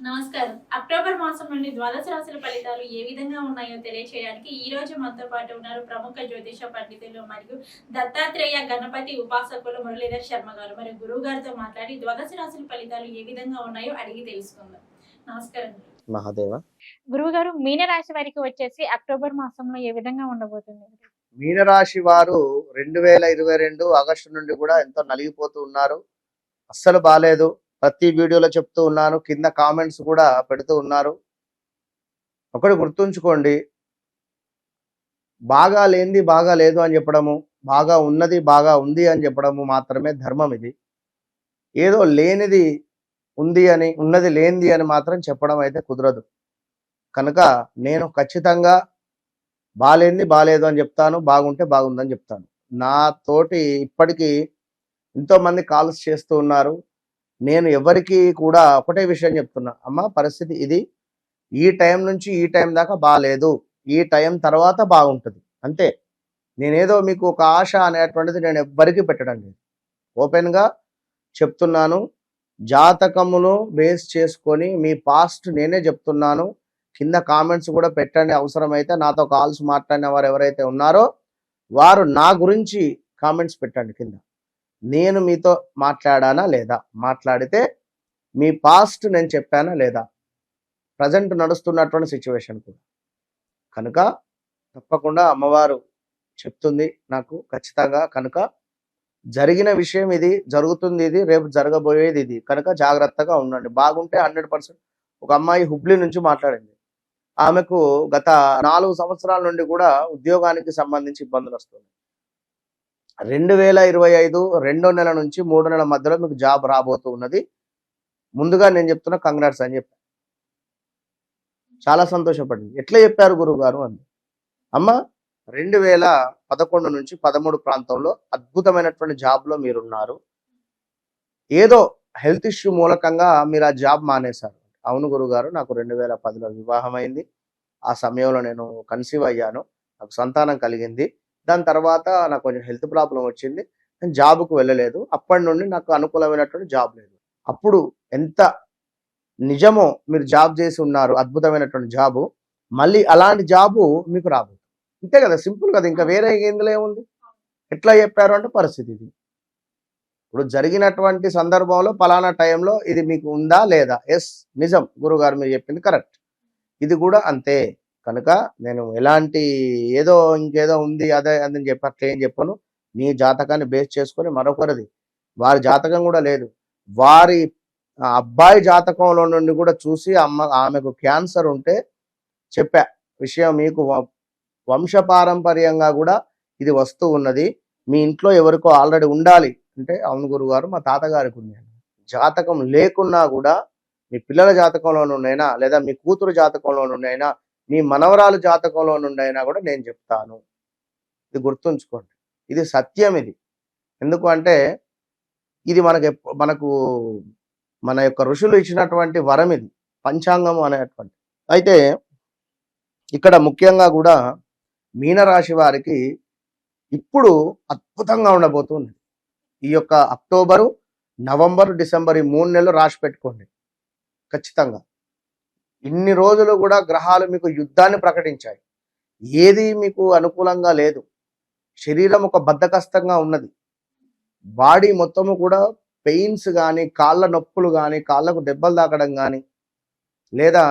నమస్కారం. అక్టోబర్ మాసం నుండి ద్వాదశ రాశుల ఫలితాలు ఏ విధంగా ఉన్నాయో తెలియచేయడానికి ఈ రోజు మనతో పాటు ఉన్నారు ప్రముఖ జ్యోతిష పండితులు మరియు దత్తాత్రేయ గణపతి ఉపాసకులు మురళీధర్ శర్మ గారు. మరి గురువు గారితో మాట్లాడి ద్వాదశ రాశుల ఫలితాలు ఏ విధంగా ఉన్నాయో అడిగి తెలుసుకుందాం. నమస్కారం. మహాదేవ. గురువుగారు మీనరాశి వారికి వచ్చేసి అక్టోబర్ మాసంలో ఏ విధంగా ఉండబోతుంది? మీనరాశి వారు 2022 ఆగస్టు నుండి కూడా ఎంతో నలిగిపోతూ ఉన్నారు. అస్సలు బాలేదు. ప్రతి వీడియోలో చెప్తూ ఉన్నాను, కింద కామెంట్స్ కూడా పెడుతూ ఉన్నారు. ఒకటి గుర్తుంచుకోండి, బాగా లేనిది బాగా లేదు అని చెప్పడము, బాగా ఉన్నది బాగా ఉంది అని చెప్పడము మాత్రమే ధర్మం. ఇది ఏదో లేనిది ఉంది అని, ఉన్నది లేనిది అని మాత్రం చెప్పడం అయితే కుదరదు. కనుక నేను ఖచ్చితంగా బాలేంది బాలేదు అని చెప్తాను, బాగుంటే బాగుందని చెప్తాను. నాతోటి ఇప్పటికీ ఎంతోమంది కాల్స్ చేస్తూ ఉన్నారు. నేను ఎవరికి కూడా ఒకటే విషయం చెప్తున్నా, అమ్మ పరిస్థితి ఇది, ఈ టైం నుంచి ఈ టైం దాకా బాగాలేదు, ఈ టైం తర్వాత బాగుంటుంది అంతే. నేనేదో మీకు ఒక ఆశ అనేటువంటిది నేను ఎవ్వరికి పెట్టడం లేదు. ఓపెన్గా చెప్తున్నాను. జాతకమును బేస్ చేసుకొని మీ పాస్ట్ నేనే చెప్తున్నాను. కింద కామెంట్స్ కూడా పెట్టండి. అవసరమైతే నాతో కాల్స్ మాట్లాడిన వారు ఎవరైతే ఉన్నారో వారు నా గురించి కామెంట్స్ పెట్టండి కింద. నేను మీతో మాట్లాడానా లేదా, మాట్లాడితే మీ పాస్ట్ నేను చెప్పానా లేదా, ప్రజెంట్ నడుస్తున్నటువంటి సిచ్యువేషన్ కూడా. కనుక తప్పకుండా అమ్మవారు చెప్తుంది నాకు ఖచ్చితంగా. కనుక జరిగిన విషయం ఇది, జరుగుతుంది ఇది, రేపు జరగబోయేది ఇది. కనుక జాగ్రత్తగా ఉండండి. బాగుంటే 100%. ఒక అమ్మాయి హుబ్లీ నుంచి మాట్లాడింది. ఆమెకు గత 4 సంవత్సరాల నుండి కూడా ఉద్యోగానికి సంబంధించి ఇబ్బందులు వస్తుంది. 2025 2వ నెల నుంచి 3వ నెల మధ్యలో మీకు జాబ్ రాబోతూ ఉన్నది. ముందుగా నేను చెప్తున్నా కంగ్రాట్స్ అని చెప్పాను. చాలా సంతోషపడింది. ఎట్లా చెప్పారు గురువు గారు అంది. అమ్మ 2011 నుంచి 13 ప్రాంతంలో అద్భుతమైనటువంటి జాబ్లో మీరున్నారు. ఏదో హెల్త్ ఇష్యూ మూలకంగా మీరు ఆ జాబ్ మానేశారు. అవును గురుగారు, నాకు 2010లో వివాహం అయింది. ఆ సమయంలో నేను కన్సీవ్ అయ్యాను, నాకు సంతానం కలిగింది. దాని తర్వాత నాకు కొంచెం హెల్త్ ప్రాబ్లం వచ్చింది, నేను జాబ్కు వెళ్ళలేదు. అప్పటి నుండి నాకు అనుకూలమైనటువంటి జాబ్ లేదు. అప్పుడు ఎంత నిజమో మీరు జాబ్ చేసి ఉన్నారు, అద్భుతమైనటువంటి జాబు. మళ్ళీ అలాంటి జాబు మీకు రాబోతుంది. అంతే కదా, సింపుల్ కదా, ఇంకా వేరే ఇందులో ఏముంది. ఎట్లా చెప్పారు అంటే పరిస్థితి ఇది. ఇప్పుడు జరిగినటువంటి సందర్భంలో పలానా టైంలో ఇది మీకు ఉందా లేదా, ఎస్ నిజం గురుగారు మీరు చెప్పింది కరెక్ట్, ఇది కూడా అంతే. కనుక నేను ఎలాంటి ఏదో ఇంకేదో ఉంది అదే అని చెప్పట్లే ఏం చెప్పను. నీ జాతకాన్ని బేస్ చేసుకొని మరొకరిది, వారి జాతకం కూడా లేదు, వారి అబ్బాయి జాతకంలో నుండి కూడా చూసి ఆమెకు క్యాన్సర్ ఉంటే చెప్పా విషయం. మీకు వంశపారంపర్యంగా కూడా ఇది వస్తూ ఉన్నది, మీ ఇంట్లో ఎవరికో ఆల్రెడీ ఉండాలి అంటే, అవును గురుగారు మా తాతగారికి ఉంది. జాతకం లేకున్నా కూడా మీ పిల్లల జాతకంలో నుండైనా, లేదా మీ కూతురు జాతకంలో నుండైనా, మీ మనవరాలు జాతకంలో నుండైనా కూడా నేను చెప్తాను. ఇది గుర్తుంచుకోండి, ఇది సత్యం. ఇది ఎందుకు అంటే ఇది మనకు మన యొక్క ఋషులు ఇచ్చినటువంటి వరం ఇది, పంచాంగము అనేటువంటి. అయితే ఇక్కడ ముఖ్యంగా కూడా మీనరాశి వారికి ఇప్పుడు అద్భుతంగా ఉండబోతుంది. ఈ యొక్క అక్టోబరు, నవంబరు, డిసెంబర్ ఈ 3 నెలలు రాసి పెట్టుకోండి ఖచ్చితంగా. ఇన్ని రోజులు కూడా గ్రహాలు మీకు యుద్ధాన్ని ప్రకటించాయి. ఏది మీకు అనుకూలంగా లేదు. శరీరం ఒక బద్ధకస్తంగా ఉన్నది. బాడీ మొత్తము కూడా పెయిన్స్ కానీ, కాళ్ళ నొప్పులు కానీ, కాళ్ళకు దెబ్బలు తాకడం కానీ, లేదా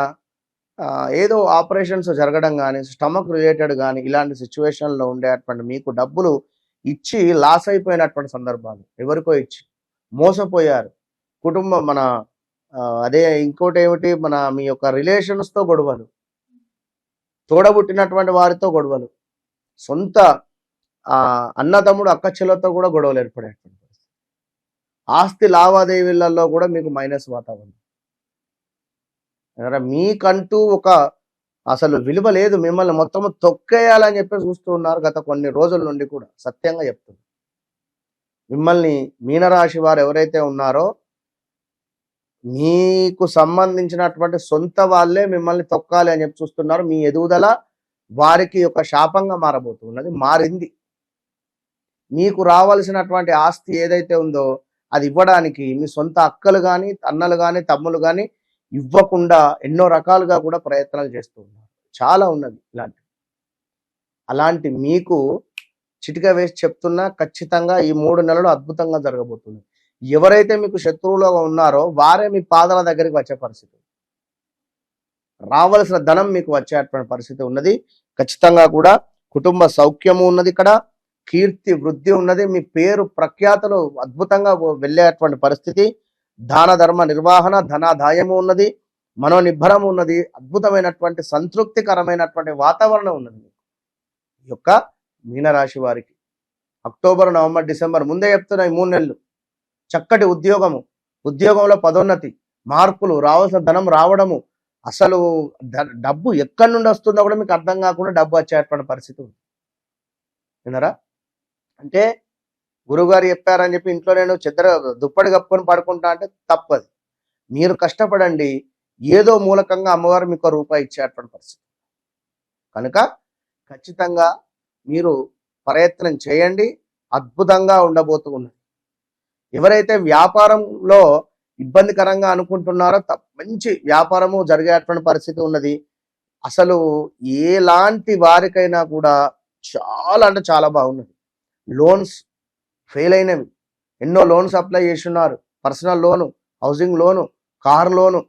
ఏదో ఆపరేషన్స్ జరగడం కానీ, స్టమక్ రిలేటెడ్ కానీ, ఇలాంటి సిచ్యువేషన్లో ఉండేటువంటి మీకు డబ్బులు ఇచ్చి లాస్ అయిపోయినటువంటి సందర్భాలు, ఎవరికో ఇచ్చి మోసపోయారు. కుటుంబం మన అదే ఇంకోటి ఏమిటి, మీ యొక్క రిలేషన్స్తో గొడవలు, తోడబుట్టినటువంటి వారితో గొడవలు, సొంత అన్నదమ్ముడు అక్కచెల్లతో కూడా గొడవలు ఏర్పడేటువంటి పరిస్థితి. ఆస్తి లావాదేవీలలో కూడా మీకు మైనస్ వాతావరణం. మీకంటూ ఒక అసలు విలువ లేదు. మిమ్మల్ని మొత్తము తొక్కేయాలని చెప్పి చూస్తూ ఉన్నారు గత కొన్ని రోజుల నుండి కూడా. సత్యంగా చెప్తుంది, మిమ్మల్ని మీనరాశి వారు ఎవరైతే ఉన్నారో మీకు సంబంధించినటువంటి సొంత వాళ్ళే మిమ్మల్ని తొక్కాలి అని చెప్పి చూస్తున్నారు. మీ ఎదుగుదల వారికి ఒక శాపంగా మారబోతున్నది, మారింది. మీకు రావాల్సినటువంటి ఆస్తి ఏదైతే ఉందో అది ఇవ్వడానికి మీ సొంత అక్కలు కానీ, అన్నలు కానీ, తమ్ములు కానీ ఇవ్వకుండా ఎన్నో రకాలుగా కూడా ప్రయత్నాలు చేస్తూ ఉన్నారు. చాలా ఉన్నది ఇలాంటి. అలాంటి మీకు చిటిక వేసి చెప్తున్నా, ఖచ్చితంగా ఈ 3 నెలలు అద్భుతంగా జరగబోతుంది. ఎవరైతే మీకు శత్రువులుగా ఉన్నారో వారే మీ పాదాల దగ్గరికి వచ్చే పరిస్థితి, రావాల్సిన ధనం మీకు వచ్చేటువంటి పరిస్థితి ఉన్నది. ఖచ్చితంగా కూడా కుటుంబ సౌఖ్యము ఉన్నది, ఇక్కడ కీర్తి వృద్ధి ఉన్నది, మీ పేరు ప్రఖ్యాతలు అద్భుతంగా వెళ్ళేటువంటి పరిస్థితి, దాన ధర్మ నిర్వహణ, ధనాదాయము ఉన్నది, మనోనిబ్బరము ఉన్నది, అద్భుతమైనటువంటి సంతృప్తికరమైనటువంటి వాతావరణం ఉన్నది. ఈ యొక్క మీనరాశి వారికి అక్టోబర్, నవంబర్, డిసెంబర్ ముందే చెప్తున్నా, ఈ 3 నెలలు చక్కటి ఉద్యోగము, ఉద్యోగంలో పదోన్నతి, మార్పులు, రావాల్సిన ధనం రావడము, అసలు డబ్బు ఎక్కడి నుండి వస్తుందో కూడా మీకు అర్థం కాకుండా డబ్బు వచ్చేటువంటి పరిస్థితి ఉంది. విన్నారా? అంటే గురువుగారు చెప్పారని చెప్పి ఇంట్లో నేను చెద్దర దుప్పటి కప్పుకొని పడుకుంటా అంటే తప్పది. మీరు కష్టపడండి, ఏదో మూలకంగా అమ్మవారు మీకు రూపాయి ఇచ్చేటువంటి పరిస్థితి. కనుక ఖచ్చితంగా మీరు ప్రయత్నం చేయండి, అద్భుతంగా ఉండబోతూ ఉన్నది. ఎవరైతే వ్యాపారంలో ఇబ్బందికరంగా అనుకుంటున్నారో మంచి వ్యాపారము జరిగేటువంటి పరిస్థితి ఉన్నది. అసలు ఎలాంటి వారికైనా కూడా చాలా అంటే చాలా బాగున్నది. లోన్స్ ఫెయిల్ అయినవి, ఎన్నో లోన్స్ అప్లై చేస్తున్నారు, personal loan, housing loan, car loan,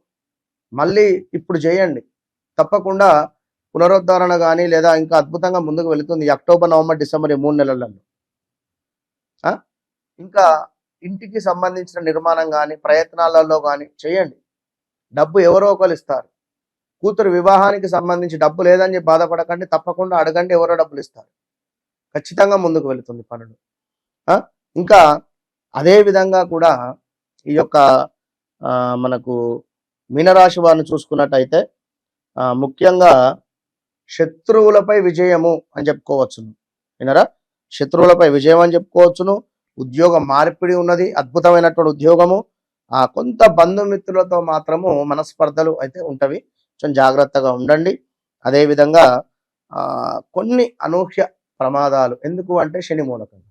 మళ్ళీ ఇప్పుడు చేయండి. తప్పకుండా పునరుద్ధరణ కానీ లేదా ఇంకా అద్భుతంగా ముందుకు వెళుతుంది. అక్టోబర్, నవంబర్, డిసెంబర్ ఈ 3 నెలలలో. ఇంకా ఇంటికి సంబంధించిన నిర్మాణం కానీ ప్రయత్నాలలో కానీ చేయండి. డబ్బు ఎవరో ఒకరు ఇస్తారు. కూతురు వివాహానికి సంబంధించి డబ్బు లేదని చెప్పి బాధపడకండి, తప్పకుండా అడగండి, ఎవరో డబ్బులు ఇస్తారు. ఖచ్చితంగా ముందుకు వెళుతుంది పనులు. ఇంకా అదే విధంగా కూడా ఈ యొక్క మనకు మీనరాశి వారిని చూసుకున్నట్టయితే ముఖ్యంగా శత్రువులపై విజయము అని చెప్పుకోవచ్చును. వినరా? శత్రువులపై విజయం అని చెప్పుకోవచ్చును. ఉద్యోగ మార్పిడి ఉన్నది, అద్భుతమైనటువంటి ఉద్యోగము. కొంత బంధుమిత్రులతో మాత్రము మనస్పర్ధలు అయితే ఉంటవి, కొంచెం జాగ్రత్తగా ఉండండి. అదేవిధంగా కొన్ని అనూహ్య ప్రమాదాలు, ఎందుకు అంటే శని మూలకంగా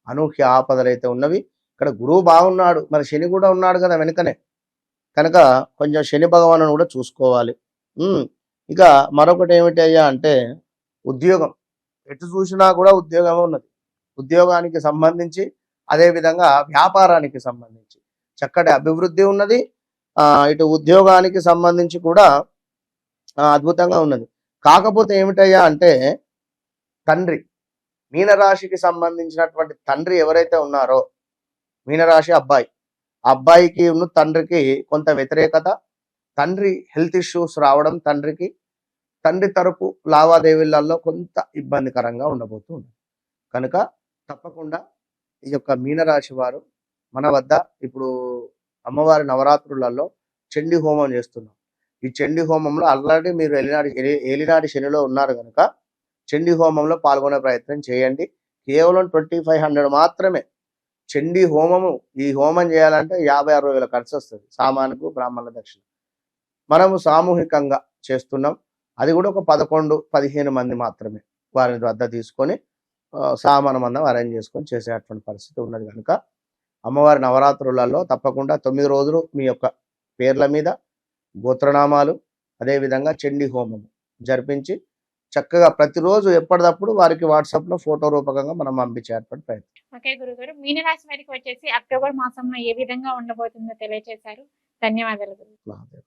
అనూహ్య ఆపదలు అయితే ఉన్నవి. ఇక్కడ గురువు బాగున్నాడు, మరి శని కూడా ఉన్నాడు కదా వెనుకనే, కనుక కొంచెం శని భగవాను కూడా చూసుకోవాలి. ఇక మరొకటి ఏమిటి అయ్యా అంటే ఉద్యోగం. ఎటు చూసినా కూడా ఉద్యోగమే ఉన్నది. ఉద్యోగానికి సంబంధించి అదేవిధంగా వ్యాపారానికి సంబంధించి చక్కటి అభివృద్ధి ఉన్నది. ఇటు ఉద్యోగానికి సంబంధించి కూడా అద్భుతంగా ఉన్నది. కాకపోతే ఏమిటయ్యా అంటే తండ్రి, మీనరాశికి సంబంధించినటువంటి తండ్రి ఎవరైతే ఉన్నారో, మీనరాశి అబ్బాయి, ఆ అబ్బాయికి ఉన్న తండ్రికి కొంత వ్యతిరేకత, తండ్రి హెల్త్ ఇష్యూస్ రావడం, తండ్రి తరపు లావాదేవీలలో కొంత ఇబ్బందికరంగా ఉండబోతుంది. కనుక తప్పకుండా ఈ యొక్క మీనరాశి వారు మన వద్ద ఇప్పుడు అమ్మవారి నవరాత్రులలో చండీ హోమం చేస్తున్నాం. ఈ చండీ హోమంలో ఆల్రెడీ మీరు ఏలినాటి శనిలో ఉన్నారు కనుక చండీ హోమంలో పాల్గొనే ప్రయత్నం చేయండి. కేవలం 2500 మాత్రమే చండీ హోమము. ఈ హోమం చేయాలంటే 50-60 వేల ఖర్చు వస్తుంది, సామానుకు బ్రాహ్మణుల దక్షిణ. మనము సామూహికంగా చేస్తున్నాం, అది కూడా ఒక 11-15 మంది మాత్రమే వారిని వద్ద తీసుకొని సామానం అన్నం అరేంజ్ చేసుకొని చేసేటువంటి పరిస్థితి ఉన్నది. కనుక అమ్మవారి నవరాత్రులలో తప్పకుండా 9 రోజులు మీ యొక్క పేర్ల మీద గోత్రనామాలు, అదేవిధంగా చండీ హోమం జరిపించి చక్కగా ప్రతిరోజు ఎప్పటికప్పుడు వారికి వాట్సాప్లో ఫోటో రూపకంగా మనం పంపించేటువంటి ప్రయత్నం. ఓకే గురుగారు, మీనరాశి వారికి వచ్చేసి అక్టోబర్ మాసంలో ఏ విధంగా ఉండబోతుందో తెలియజేశారు. ధన్యవాదాలు గురు.